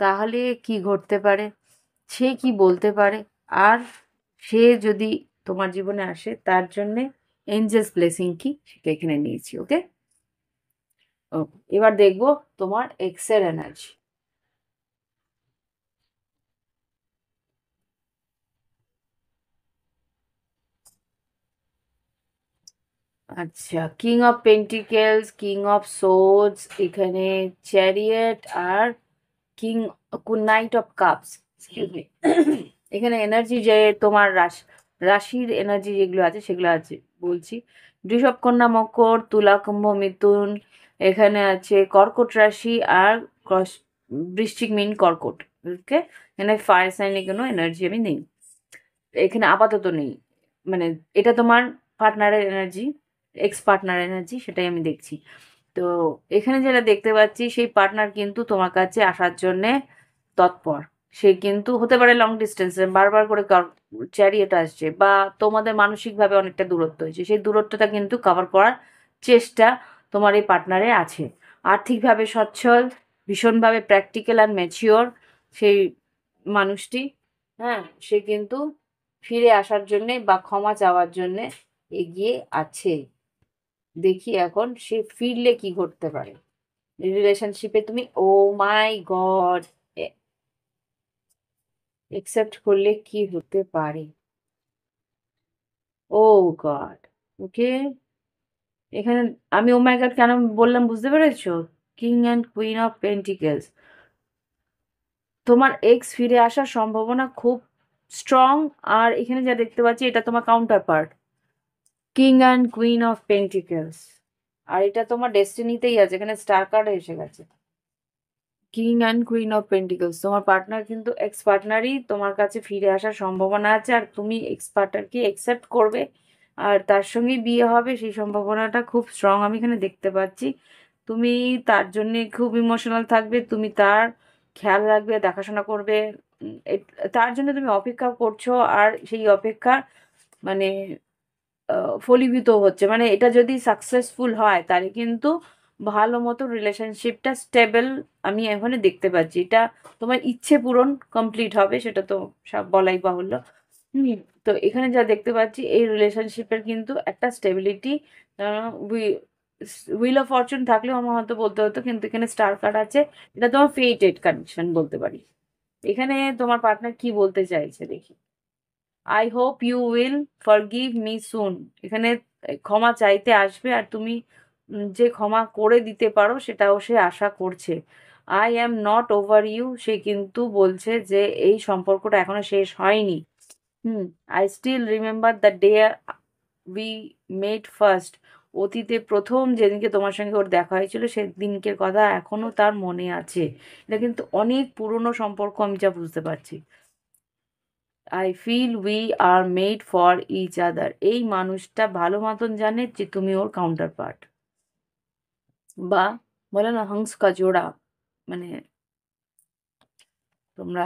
তাহলে কি ঘটতে পারে, সে কি বলতে পারে, আর সে যদি তোমার জীবনে আসে তার জন্যে এঞ্জেলস ব্লেসিং কি সেটা এখানে নিয়েছি। ওকে, ও এবার দেখবো তোমার এক্সের এনার্জি। আচ্ছা, king of pentacles, king of swords, এখানে চ্যারিয়েট আর king, knight of cups, excuse me. এখানে এনার্জি যে তোমার রাশির এনার্জি যেগুলো আছে সেগুলো আছে বলছি। বৃষভ, কন্যা, মকর, তুলা, কুম্ভ, মিথুন, এখানে আছে কর্কট রাশি আর বৃশ্চিক, মীন, কর্কট। ওকে, এখানে ফায়ার সাইনে কোনো এনার্জি আমি নেই, এখানে আপাতত নেই। মানে এটা তোমার পার্টনারের এনার্জি, এক্স পার্টনার এনার্জি, সেটাই আমি দেখছি। তো এখানে যেটা দেখতে পাচ্ছি সেই পার্টনার কিন্তু তোমার কাছে আসার জন্যে তৎপর। সে কিন্তু হতে পারে লং ডিস্টেন্সে, বারবার করে চ্যারিয়েট আসছে, বা তোমাদের মানসিকভাবে অনেকটা দূরত্ব হয়েছে, সেই দূরত্বটা কিন্তু কভার করার চেষ্টা তোমার এই পার্টনারে আছে। আর্থিকভাবে সচ্ছল, ভীষণভাবে প্র্যাকটিক্যাল আর ম্যাচিওর সেই মানুষটি। হ্যাঁ, সে কিন্তু ফিরে আসার জন্যে বা ক্ষমা চাওয়ার জন্যে এগিয়ে আছে। দেখি এখন সে ফিরলে কি ঘটতে পারে রিলেশনশিপে। তুমি ও মাই গড, একসেপ্ট করলে কি হতে পারে। ও গড, ওকে, এখানে আমি ও মাই গড কেন বললাম বুঝতে পেরেছো? King and queen of pentacles, তোমার এক্স ফিরে আসার সম্ভাবনা খুব স্ট্রং। আর এখানে যা দেখতে পাচ্ছি এটা তোমার counterpart, king and queen of pentacles, আর এটা তোমার ডেস্টিনিতেই আছে, এখানে স্টার কার্ড এসে গেছে। King and queen of pentacles, তোমার পার্টনার কিন্তু এক্স পার্টনারই তোমার কাছে ফিরে আসার সম্ভাবনা আছে, আর তুমি এক্স পার্টনারকে একসেপ্ট করবে আর তার সঙ্গেই বিয়ে হবে, সেই সম্ভাবনাটা খুব স্ট্রং আমি এখানে দেখতে পাচ্ছি। তুমি তার জন্যে খুব ইমোশনাল থাকবে, তুমি তার খেয়াল রাখবে, দেখাশোনা করবে, তার জন্য তুমি অপেক্ষা করছো। আর সেই অপেক্ষা মানে ফলীভূত হচ্ছে, মানে এটা যদি সাকসেসফুল হয় তাহলে কিন্তু ভালো মতো রিলেশনশিপটা স্টেবল আমি এখানে দেখতে পাচ্ছি। এটা তোমার ইচ্ছে পূরণ কমপ্লিট হবে, সেটা তো সব বলাই বাহুল্য। হুম, তো এখানে যা দেখতে পাচ্ছি এই রিলেশনশিপের কিন্তু একটা স্টেবিলিটি, হুইল অফ ফরচুন থাকলেও আমার হয়তো বলতে হতো, কিন্তু এখানে স্টার কার্ড আছে, এটা তোমার ফেটেড কানেকশন বলতে পারি। এখানে তোমার পার্টনার কি বলতে চাইছে দেখি। I hope you will forgive me soon, এখানে ক্ষমা চাইতে আসবে, আর তুমি যে ক্ষমা করে দিতে পারো সেটাও সে আশা করছে। I am not over you, সে কিন্তু বলছে যে এই সম্পর্কটা এখনো শেষ হয়নি। Hmm, I still remember the day we made first, অতীতে প্রথম যেদিনকে তোমার সঙ্গে ওর দেখা হয়েছিল সেদিনকের কথা এখনো তার মনে আছে। এটা কিন্তু অনেক পুরনো সম্পর্ক আমি যা বুঝতে পারছি। I feel we are made for each other, এই মানুষটা ভালো মতন জানে যে তুমি ওর কাউন্টার পার্ট, বা বলে না হংস কা জোড়া, মানে তোমরা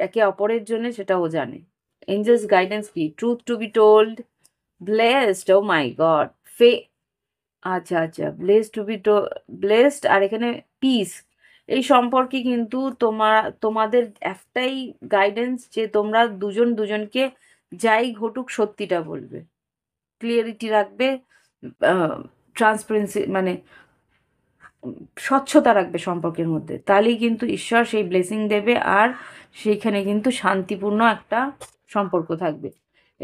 একে অপরের জন্য সেটাও জানে। এঞ্জেলস গাইডেন্স কি, truth to be told, blessed, oh my god, ফে, আচ্ছা আচ্ছা, ব্লেসড টু বি ব্লেসড, আর এখানে পিস। এই সম্পর্কে কিন্তু তোমাদের একটাই গাইডেন্স যে তোমরা দুজন দুজনকে যাই ঘটুক সত্যিটা বলবে, ক্লিয়ারিটি রাখবে, ট্রান্সপারেন্সি মানে স্বচ্ছতা রাখবে সম্পর্কের মধ্যে, তাহলেই কিন্তু ঈশ্বর সেই ব্লেসিং দেবে, আর সেইখানে কিন্তু শান্তিপূর্ণ একটা সম্পর্ক থাকবে।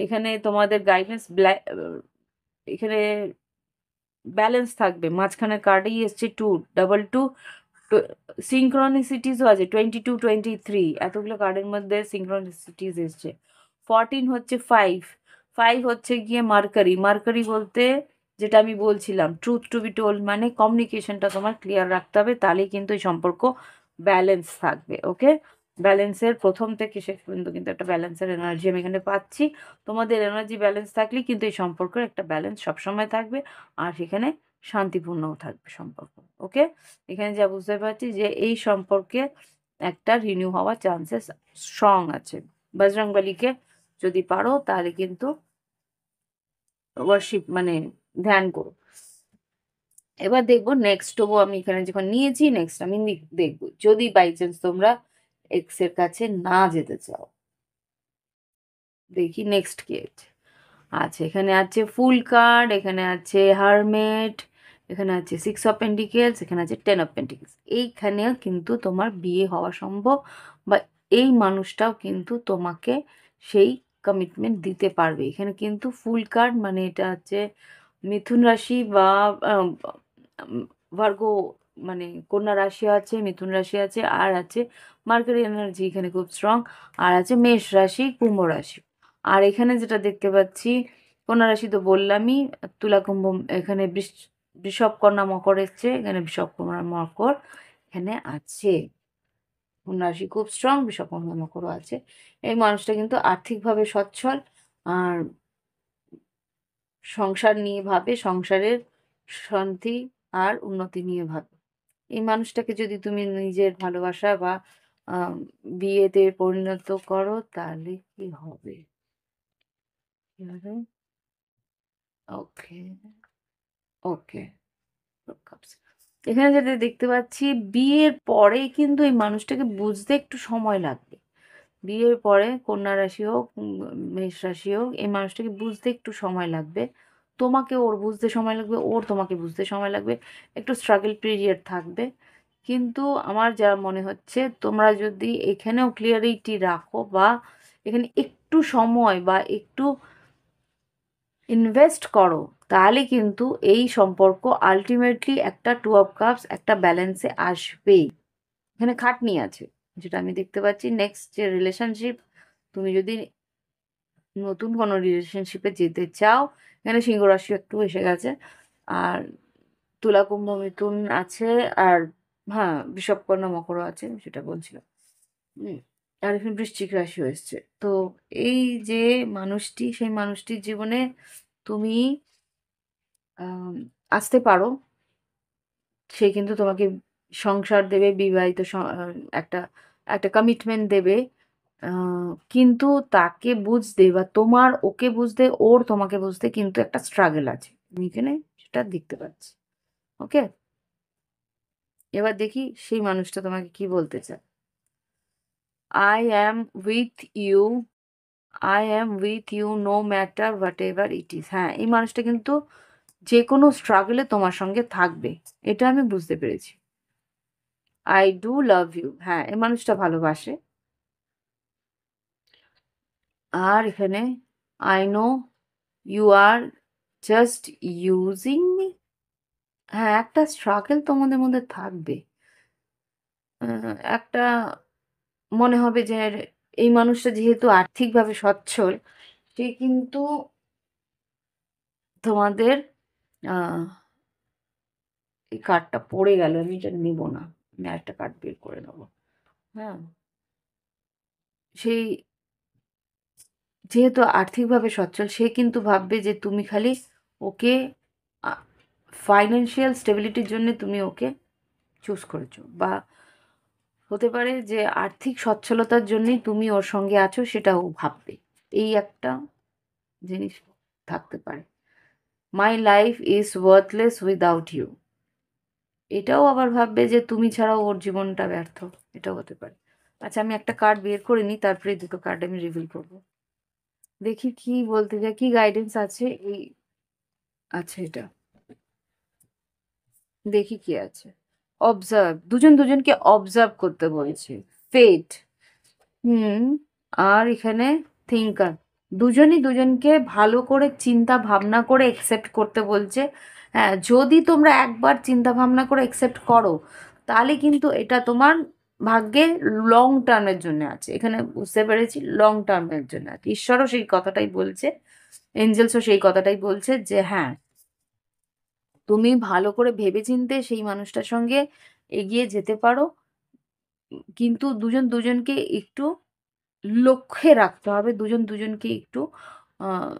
এখানে তোমাদের গাইডেন্স এখানে ব্যালেন্স থাকবে। মাঝখানের কার্ডেই এসছে 2, ডাবল 2, সিঙ্ক্রনিসিটিসও আছে 22, 23, এতগুলো কার্ডের মধ্যে সিঙ্ক্রনিসিটিস এসছে। 14 হচ্ছে 5, 5 হচ্ছে গিয়ে মার্কারি। মার্কারি বলতে যেটা আমি বলছিলাম, ট্রুথ টু বি টোল্ড, মানে কমিউনিকেশনটা তোমার ক্লিয়ার রাখতে হবে, তাহলেই কিন্তু এই সম্পর্ক ব্যালেন্স থাকবে। ওকে, ব্যালেন্সের প্রথম থেকে শেষ পর্যন্ত কিন্তু একটা ব্যালেন্সের এনার্জি আমি এখানে পাচ্ছি। তোমাদের এনার্জি ব্যালেন্স থাকলেই কিন্তু এই সম্পর্কের একটা ব্যালেন্স সবসময় থাকবে, আর সেখানে শান্তিপূর্ণও থাকবে সম্পর্ক। ওকে, এখানে যা বুঝতে পারছি যে এই সম্পর্কে একটা রিনিউ হওয়ার চান্সেস স্ট্রং আছে। বজরংবলীকে যদি পারো তাহলে কিন্তু ওয়ার্শিপ মানে ধ্যান করো। এবার দেখবো নেক্সট হবো আমি এখানে যখন নিয়েছি, নেক্সট আমি দেখবো যদি বাই চান্স তোমরা এক্স এর কাছে না যেতে চাও। দেখি নেক্সট কি আছে। আচ্ছা, এখানে আছে ফুল কার্ড, এখানে আছে হারমেট, এখানে আছে 6 অফ পেন্টিকেলস, এখানে আছে 10 অফ পেন্টিকেলস। এইখানেও কিন্তু তোমার বিয়ে হওয়া সম্ভব, বা এই মানুষটাও কিন্তু তোমাকে সেই কমিটমেন্ট দিতে পারবে। এখানে কিন্তু ফুল কার্ড মানে এটা হচ্ছে মিথুন রাশি বা ভার্গো, মানে কন্যা রাশি আছে, মিথুন রাশি আছে, আর আছে মার্কারি এনার্জি এখানে খুব স্ট্রং, আর আছে মেষ রাশি, কুম্ভ রাশি। আর এখানে যেটা দেখতে পাচ্ছি, কন্যা রাশি তো বললামই, তুলা কুম্ভ, এখানে বৃষভ কন্যা মকর এসছে, এখানে বৃষভ কন্যা মকর এখানে আছে। কন্যা রাশি খুব স্ট্রং, বৃষভ কন্যা মকরও আছে। এই মানুষটা কিন্তু আর্থিকভাবে সচ্ছল, আর সংসার নিয়ে ভাবে, সংসারের শান্তি আর উন্নতি নিয়ে ভাবে। এই মানুষটাকে যদি তুমি নিজের ভালোবাসা বা বিয়েতে পরিণত করো তাহলে কি হবে? ওকে, ওকে, এখানে যেটা দেখতে পাচ্ছি, বিয়ের পরে কিন্তু এই মানুষটাকে বুঝতে একটু সময় লাগবে। বিয়ের পরে কন্যা রাশি হোক, মেষ রাশি হোক, এই মানুষটাকে বুঝতে একটু সময় লাগবে। তোমাকে ওর বুঝতে সময় লাগবে, ওর তোমাকে বুঝতে সময় লাগবে, একটু স্ট্রাগল পিরিয়ড থাকবে। কিন্তু আমার যা মনে হচ্ছে, তোমরা যদি এখানেও ক্লিয়ারিটি রাখো, বা এখানে একটু সময় বা একটু ইনভেস্ট করো, তাহলে কিন্তু এই সম্পর্ক আলটিমেটলি একটা 2 অফ কাপস একটা ব্যালেন্সে আসবেই। এখানে খাটনি আছে যেটা আমি দেখতে পাচ্ছি। নেক্সট যে রিলেশনশিপ, তুমি যদি নতুন কোনো রিলেশনশিপে যেতে চাও, এখানে সিংহ রাশি একটু এসে গেছে, আর তুলা কুম্ভ মিথুন আছে, আর হ্যাঁ বৃষভ কন্যা মকরও আছে, সেটা বলছিলাম। আর এখানে বৃশ্চিক রাশি এসছে। তো এই যে মানুষটি, সেই মানুষটির জীবনে তুমি আসতে পারো, সে কিন্তু তোমাকে সংসার দেবে, বিবাহিত একটা একটা কমিটমেন্ট দেবে, কিন্তু তাকে বুঝতে বা তোমার ওকে বুঝতে, ওর তোমাকে বুঝতে কিন্তু একটা স্ট্রাগল আছে, আমি এখানে সেটা দেখতে পাচ্ছি। ওকে, এবার দেখি সেই মানুষটা তোমাকে কি বলতে চায়। I am with you, I am with you no matter whatever it is. হ্যাঁ, এই মানুষটা কিন্তু যে কোনো স্ট্রাগলে তোমার সঙ্গে থাকবে, এটা আমি বুঝতে পেরেছি। আই ডু লাভ ইউ, হ্যাঁ এই মানুষটা ভালোবাসে। আর এখানে I know you are just using me, হ্যাঁ একটা স্ট্রাগল তোমাদের মধ্যে থাকবে। একটা মনে হবে যে এই মানুষটা যেহেতু আর্থিকভাবে সচ্ছল, সে কিন্তু তোমাদের আহ, এই কার্ডটা পড়ে গেল, আমি এটা নেবো না, আমি আরেকটা কার্ড বের করে নেবো। হ্যাঁ, সেই যেহেতু আর্থিকভাবে সচ্ছল, সে কিন্তু ভাববে যে তুমি খালি ওকে ফাইন্যান্সিয়াল স্টেবিলিটির জন্য তুমি ওকে চুজ করেছো, বা হতে পারে যে আর্থিক সচ্ছলতার জন্যই তুমি ওর সঙ্গে আছো, সেটা ও ভাববে। এই একটা জিনিস থাকতে পারে। My life is worthless without you, এটাও আবার ভাববে যে তুমি ছাড়াও ওর জীবনটা ব্যর্থ, এটাও হতে পারে। আচ্ছা, আমি একটা কার্ড বের করে নিই, তারপরে দুটো কার্ড আমি রিভিল করব। দেখি কি বলতে যায়, কি গাইডেন্স আছে এই। আচ্ছা, এটা দেখি কি আছে। অবজার্ভ, দুজন দুজনকে অবজার্ভ করতে বলছে। ফেট, হুম, আর এখানে থিঙ্কার, দুজনই দুজনকে ভালো করে চিন্তা ভাবনা করে একসেপ্ট করতে বলছে। হ্যাঁ, যদি তোমরা একবার চিন্তা ভাবনা করে একসেপ্ট করো তাহলে কিন্তু এটা তোমার ভাগ্যে লং টার্মের জন্য আছে। এখানে বুঝতে পেরেছি লং টার্মের জন্য আছে। ঈশ্বরও সেই কথাটাই বলছে, এঞ্জেলসও সেই কথাটাই বলছে যে হ্যাঁ, তুমি ভালো করে ভেবেচিন্তে সেই মানুষটার সঙ্গে এগিয়ে যেতে পারো, কিন্তু দুজন দুজনকে একটু লক্ষ্যে রাখতে হবে, দুজন দুজনকে একটু আহ,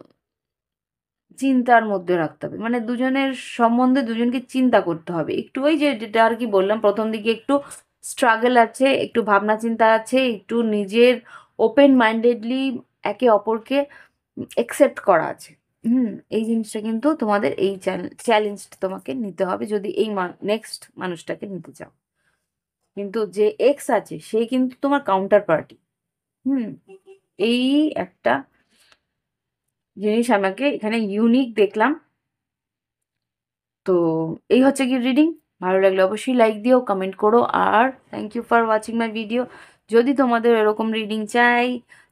চিন্তার মধ্যে রাখতে হবে, মানে দুজনের সম্বন্ধে দুজনকে চিন্তা করতে হবে একটু। ওই যে যেটা আর কি বললাম, প্রথম দিকে একটু স্ট্রাগল আছে, একটু ভাবনা চিন্তা আছে, একটু নিজের ওপেন মাইন্ডেডলি একে অপরকে একসেপ্ট করা আছে। এই জিনিসটা কিন্তু তোমাদের এই চ্যালেঞ্জটা তোমাকে নিতে হবে যদি এই নেক্সট মানুষটাকে নিতে চাও। কিন্তু যে এক্স আছে সে কিন্তু তোমার কাউন্টার পার্টি। হুম এই একটা জিনিস আমাকে এখানে ইউনিক দেখলাম। তো এই হচ্ছে কি রিডিং। ভালো লাগলে অবশ্যই লাইক দিও, কমেন্ট করো, আর thank you for watching my video. যদি তোমাদের এরকম রিডিং চাই,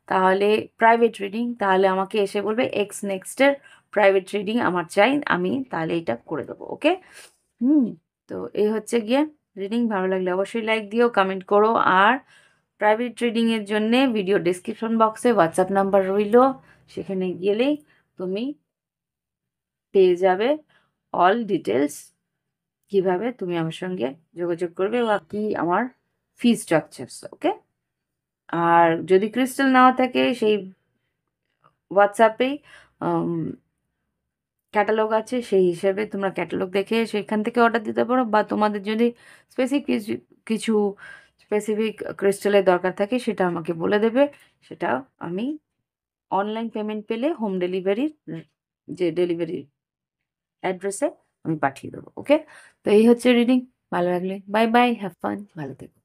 তাহলে প্রাইভেট রিডিং, তাহলে আমাকে এসে বলবে এক্স নেক্সটের প্রাইভেট রিডিং আমার চাই, আমি তাহলে এটা করে দেবো। ওকে। হুম তো এই হচ্ছে গিয়ে রিডিং। ভালো লাগলে অবশ্যই লাইক দিও, কমেন্ট করো, আর প্রাইভেট রিডিংয়ের জন্যে ভিডিও ডিসক্রিপশন বক্সে হোয়াটসঅ্যাপ নাম্বার রইলো, সেখানে গেলেই তুমি পেয়ে যাবে অল ডিটেলস, কিভাবে তুমি আমার সঙ্গে যোগাযোগ করবে বা কি আমার ফি স্ট্রাকচারস। ওকে। আর যদি ক্রিস্টাল নেওয়া থাকে সেই হোয়াটসঅ্যাপেই ক্যাটালগ আছে, সেই হিসেবে তোমরা ক্যাটালগ দেখে সেখান থেকে অর্ডার দিতে পারো, বা তোমাদের যদি স্পেসিফিক কিছু স্পেসিফিক ক্রিস্টালের দরকার থাকে সেটা আমাকে বলে দেবে, সেটা আমি অনলাইন পেমেন্ট পেলে হোম ডেলিভারির যে ডেলিভারি অ্যাড্রেসে আমি পাঠিয়ে দেবো। ওকে। তো এই হচ্ছে রিডিং। ভালো লাগলে বাই বাই, হ্যাভ ফান, ভালো থেকো।